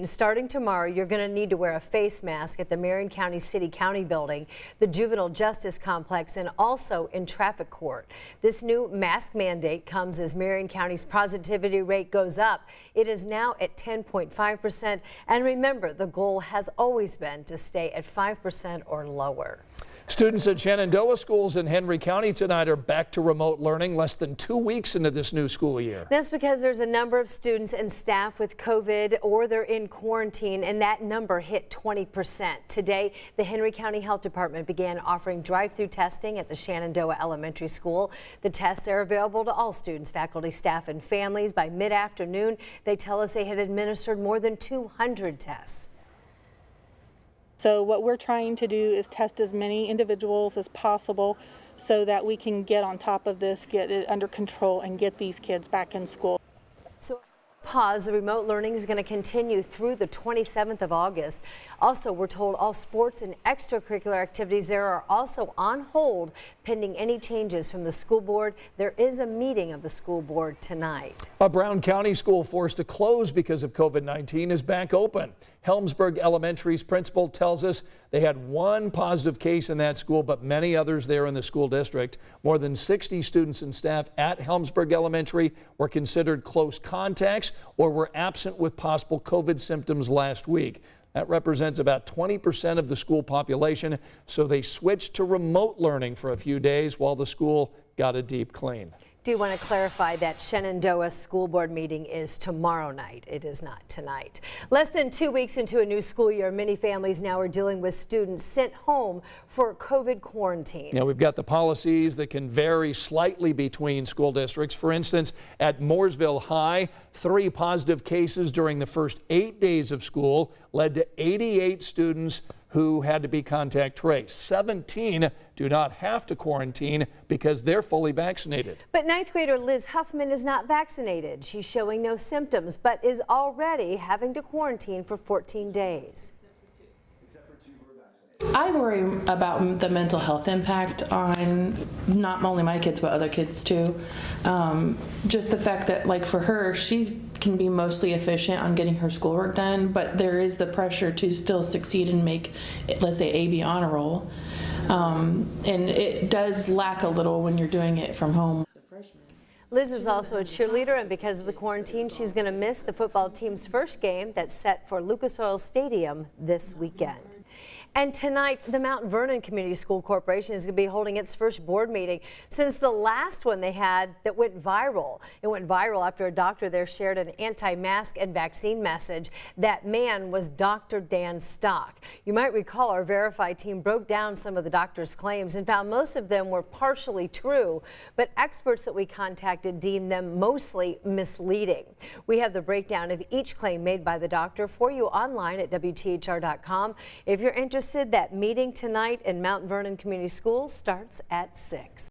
Starting tomorrow, you're going to need to wear a face mask at the Marion County City County Building, the Juvenile Justice Complex, and also in traffic court. This new mask mandate comes as Marion County's positivity rate goes up. It is now at 10.5%. And remember, the goal has always been to stay at 5% or lower. Students at Shenandoah schools in Henry County tonight are back to remote learning less than 2 weeks into this new school year. That's because there's a number of students and staff with COVID or they're in quarantine, and that number hit 20%. Today, the Henry County Health Department began offering drive-through testing at the Shenandoah Elementary School. The tests are available to all students, faculty, staff, and families. By mid-afternoon, they tell us they had administered more than 200 tests. So what we're trying to do is test as many individuals as possible so that we can get on top of this, get it under control, and get these kids back in school. So pause, the remote learning is going to continue through the 27th of August. Also, we're told all sports and extracurricular activities there are also on hold pending any changes from the school board. There is a meeting of the school board tonight. A Brown County school forced to close because of COVID-19 is back open. Helmsburg Elementary's principal tells us they had one positive case in that school, but many others there in the school district. More than 60 students and staff at Helmsburg Elementary were considered close contacts or were absent with possible COVID symptoms last week. That represents about 20% of the school population, so they switched to remote learning for a few days while the school got a deep clean. Do want to clarify that Shenandoah school board meeting is tomorrow night. It is not tonight. Less than 2 weeks into a new school year, many families now are dealing with students sent home for COVID quarantine. Now we've got the policies that can vary slightly between school districts. For instance, at Mooresville High, 3 positive cases during the first 8 days of school led to 88 students who had to be contact traced. 17 do not have to quarantine because they're fully vaccinated. But 9th grader Liz Huffman is not vaccinated. She's showing no symptoms, but is already having to quarantine for 14 days. I worry about the mental health impact on not only my kids, but other kids too. Just the fact that, like, for her, she can be mostly efficient on getting her schoolwork done, but there is the pressure to still succeed and make, let's say, AB honor roll. And it does lack a little when you're doing it from home. Liz is also a cheerleader, and because of the quarantine, she's going to miss the football team's first game that's set for Lucas Oil Stadium this weekend. And tonight, the Mount Vernon Community School Corporation is going to be holding its first board meeting since the last one they had that went viral. It went viral after a doctor there shared an anti-mask and vaccine message. That man was Dr. Dan Stock. You might recall our Verify team broke down some of the doctor's claims and found most of them were partially true, but experts that we contacted deemed them mostly misleading. We have the breakdown of each claim made by the doctor for you online at WTHR.com. If you're interested, that meeting tonight in Mount Vernon Community Schools starts at 6.